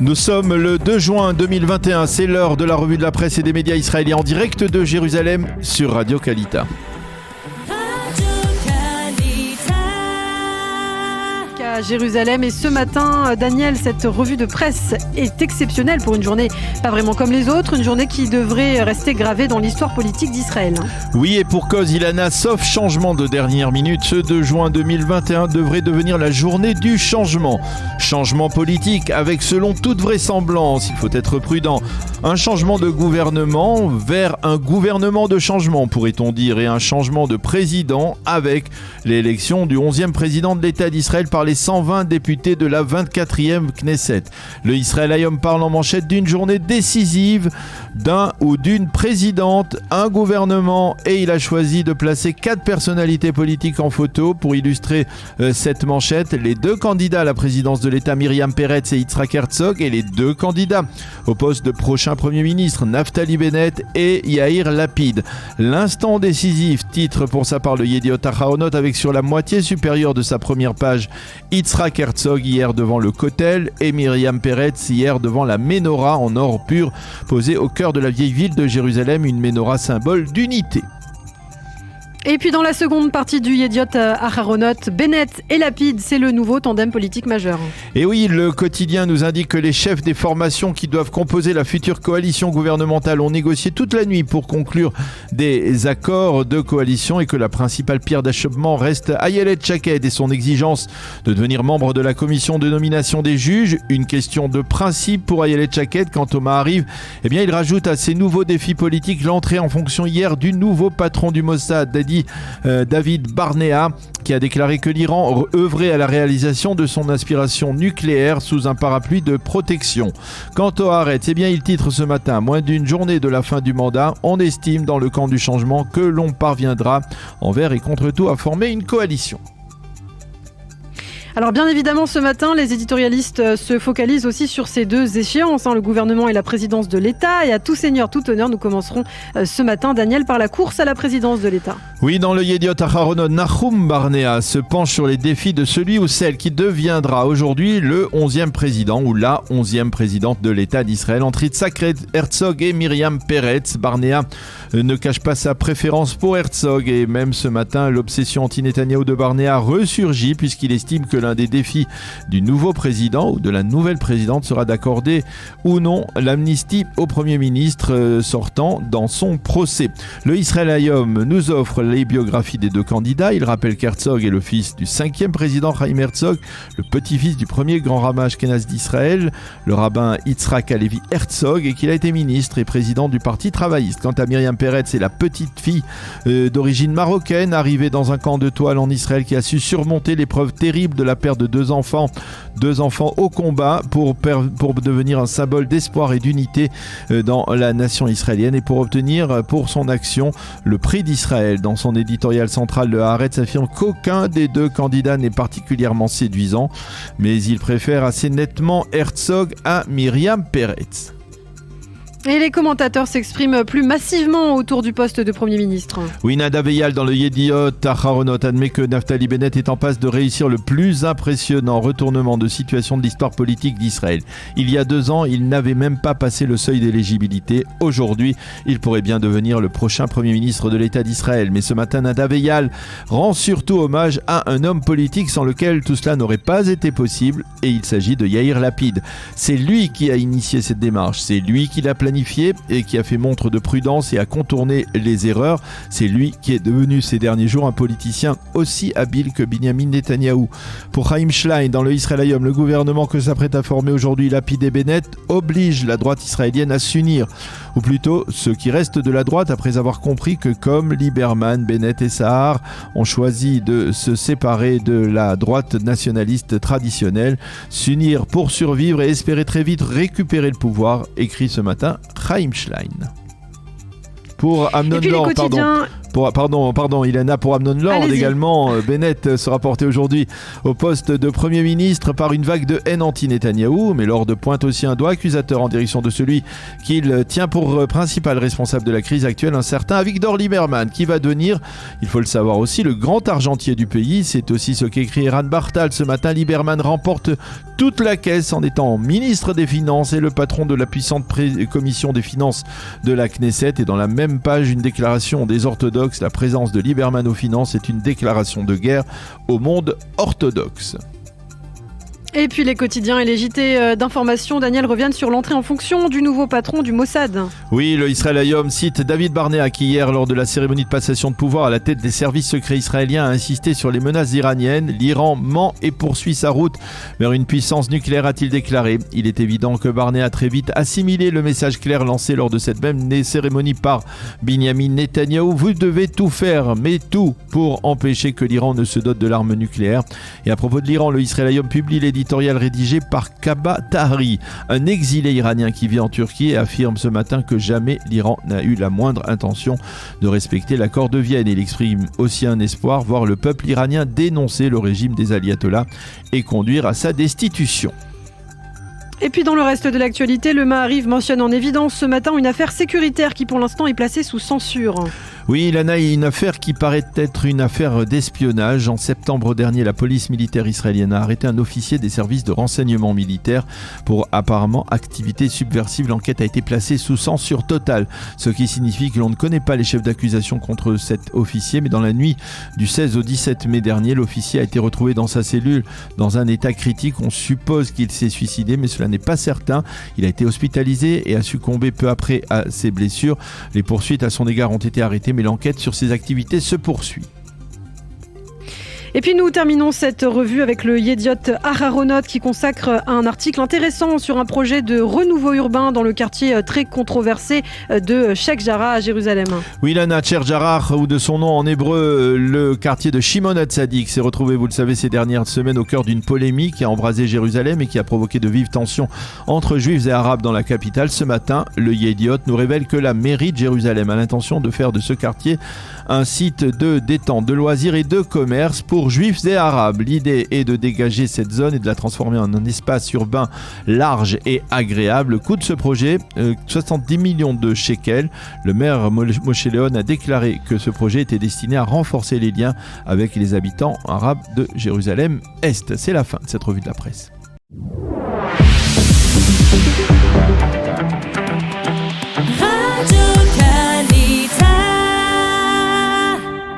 Nous sommes le 2 juin 2021, c'est l'heure de la revue de la presse et des médias israéliens en direct de Jérusalem sur Radio Kalita. À Jérusalem et ce matin, Daniel, cette revue de presse est exceptionnelle pour une journée pas vraiment comme les autres, une journée qui devrait rester gravée dans l'histoire politique d'Israël. Oui, et pour cause, Ilana, sauf changement de dernière minute, ce 2 juin 2021 devrait devenir la journée du changement. Changement politique avec, selon toute vraisemblance, il faut être prudent, un changement de gouvernement vers un gouvernement de changement, pourrait-on dire, et un changement de président avec l'élection du 11e président de l'État d'Israël par les 120 députés de la 24e Knesset. Le Israël Hayom parle en manchette d'une journée décisive d'un ou d'une présidente, un gouvernement, et il a choisi de placer 4 personnalités politiques en photo pour illustrer cette manchette. Les 2 candidats à la présidence de l'État, Myriam Peretz et Yitzhak Herzog, et les 2 candidats au poste de prochain Premier ministre, Naftali Bennett et Yair Lapid. L'instant décisif, titre pour sa part le Yediot Aharonot, avec sur la moitié supérieure de sa première page Yitzhak Herzog hier devant le Kotel et Myriam Peretz hier devant la Ménorah en or pur posée au cœur de la vieille ville de Jérusalem, une Ménorah symbole d'unité. Et puis dans la seconde partie du Yediot Aharonot, Bennett et Lapid, c'est le nouveau tandem politique majeur. Et oui, le quotidien nous indique que les chefs des formations qui doivent composer la future coalition gouvernementale ont négocié toute la nuit pour conclure des accords de coalition et que la principale pierre d'achoppement reste Ayelet Shaked et son exigence de devenir membre de la commission de nomination des juges. Une question de principe pour Ayelet Shaked. Quant au Ma'ariv, il rajoute à ces nouveaux défis politiques l'entrée en fonction hier du nouveau patron du Mossad, David Barnea, qui a déclaré que l'Iran œuvrait à la réalisation de son aspiration nucléaire sous un parapluie de protection. Quant au Haaretz, il titre ce matin, moins d'une journée de la fin du mandat, on estime dans le camp du changement que l'on parviendra envers et contre tout à former une coalition. Alors bien évidemment, ce matin, les éditorialistes se focalisent aussi sur ces 2 échéances, le gouvernement et la présidence de l'État. Et à tout seigneur, tout honneur, nous commencerons ce matin, Daniel, par la course à la présidence de l'État. Oui, dans le Yediot Aharonot, Nahum Barnea se penche sur les défis de celui ou celle qui deviendra aujourd'hui le 11e président ou la 11e présidente de l'État d'Israël. Entre Yitzhak Herzog et Myriam Peretz, Barnea ne cache pas sa préférence pour Herzog. Et même ce matin, l'obsession anti-Netanyahou de Barnea ressurgit puisqu'il estime que l'un des défis du nouveau président ou de la nouvelle présidente sera d'accorder ou non l'amnistie au Premier ministre sortant dans son procès. Le Israël Hayom nous offre les biographies des 2 candidats. Il rappelle qu'Herzog est le fils du 5e président Chaim Herzog, le petit-fils du premier grand rabbin ashkénaze d'Israël, le rabbin Yitzhak Halevi Herzog, et qu'il a été ministre et président du Parti travailliste. Quant à Myriam Peretz, c'est la petite fille d'origine marocaine, arrivée dans un camp de toile en Israël, qui a su surmonter l'épreuve terrible de la perte de 2 enfants au combat pour devenir un symbole d'espoir et d'unité dans la nation israélienne et pour obtenir pour son action le prix d'Israël. Dans son éditorial central, le Haaretz affirme qu'aucun des 2 candidats n'est particulièrement séduisant, mais il préfère assez nettement Herzog à Myriam Peretz. Et les commentateurs s'expriment plus massivement autour du poste de Premier ministre. Oui, Nadav Eyal dans le Yediot Aharonot admet que Naftali Bennett est en passe de réussir le plus impressionnant retournement de situation de l'histoire politique d'Israël. Il y a 2 ans, il n'avait même pas passé le seuil d'éligibilité. Aujourd'hui, il pourrait bien devenir le prochain Premier ministre de l'État d'Israël. Mais ce matin, Nadav Eyal rend surtout hommage à un homme politique sans lequel tout cela n'aurait pas été possible. Et il s'agit de Yair Lapid. C'est lui qui a initié cette démarche. C'est lui qui l'a planifié et qui a fait montre de prudence et a contourné les erreurs. C'est lui qui est devenu ces derniers jours un politicien aussi habile que Binyamin Netanyahou. Pour Chaim Schlein, dans le Israël Hayom, le gouvernement que s'apprête à former aujourd'hui Lapid et Bennett oblige la droite israélienne à s'unir. Ou plutôt, ceux qui restent de la droite après avoir compris que comme Lieberman, Bennett et Sahar ont choisi de se séparer de la droite nationaliste traditionnelle, s'unir pour survivre et espérer très vite récupérer le pouvoir, écrit ce matin Chaim Schlein. Pour Amnon Lor, Ilana, pour Amnon Lord. Allez-y. Également, Bennett sera porté aujourd'hui au poste de Premier ministre par une vague de haine anti-Netanyahou. Mais Lord pointe aussi un doigt accusateur en direction de celui qu'il tient pour principal responsable de la crise actuelle, un certain Avigdor Lieberman, qui va devenir, il faut le savoir aussi, le grand argentier du pays. C'est aussi ce qu'écrit Eran Bartal ce matin. Lieberman remporte toute la caisse en étant ministre des Finances et le patron de la puissante commission des finances de la Knesset. Et dans la même page, une déclaration des orthodoxes. La présence de Lieberman aux finances est une déclaration de guerre au monde orthodoxe. Et puis les quotidiens et les JT d'information, Daniel, reviennent sur l'entrée en fonction du nouveau patron du Mossad. Oui, le Israël Hayom cite David Barnea qui hier, lors de la cérémonie de passation de pouvoir à la tête des services secrets israéliens, a insisté sur les menaces iraniennes. L'Iran ment et poursuit sa route vers une puissance nucléaire, a-t-il déclaré. Il est évident que Barnea a très vite assimilé le message clair lancé lors de cette même cérémonie par Binyamin Netanyahou. Vous devez tout faire, mais tout, pour empêcher que l'Iran ne se dote de l'arme nucléaire. Et à propos de l'Iran, le Israël Hayom publie l'éditorial rédigé par Kaba Tahri, un exilé iranien qui vit en Turquie, et affirme ce matin que jamais l'Iran n'a eu la moindre intention de respecter l'accord de Vienne. Il exprime aussi un espoir, voir le peuple iranien dénoncer le régime des ayatollahs et conduire à sa destitution. Et puis dans le reste de l'actualité, le Maariv mentionne en évidence ce matin une affaire sécuritaire qui pour l'instant est placée sous censure. Oui, Ilana, une affaire qui paraît être une affaire d'espionnage. En septembre dernier, la police militaire israélienne a arrêté un officier des services de renseignement militaire pour apparemment activité subversive. L'enquête a été placée sous censure totale, ce qui signifie que l'on ne connaît pas les chefs d'accusation contre cet officier. Mais dans la nuit du 16 au 17 mai dernier, l'officier a été retrouvé dans sa cellule dans un état critique. On suppose qu'il s'est suicidé, mais cela n'est pas certain. Il a été hospitalisé et a succombé peu après à ses blessures. Les poursuites à son égard ont été arrêtées, mais l'enquête sur ses activités se poursuit. Et puis nous terminons cette revue avec le Yediot Aharonot qui consacre un article intéressant sur un projet de renouveau urbain dans le quartier très controversé de Sheikh Jarrah à Jérusalem. Oui, Lana, Sheikh Jarrah, ou de son nom en hébreu, le quartier de Shimon HaTzadik, s'est retrouvé, vous le savez, ces dernières semaines au cœur d'une polémique qui a embrasé Jérusalem et qui a provoqué de vives tensions entre juifs et arabes dans la capitale. Ce matin, le Yediot nous révèle que la mairie de Jérusalem a l'intention de faire de ce quartier un site de détente, de loisirs et de commerce pour juifs et arabes. L'idée est de dégager cette zone et de la transformer en un espace urbain large et agréable. Le coût de ce projet, 70 millions de shekels. Le maire Moshe Leon a déclaré que ce projet était destiné à renforcer les liens avec les habitants arabes de Jérusalem-Est. C'est la fin de cette revue de la presse.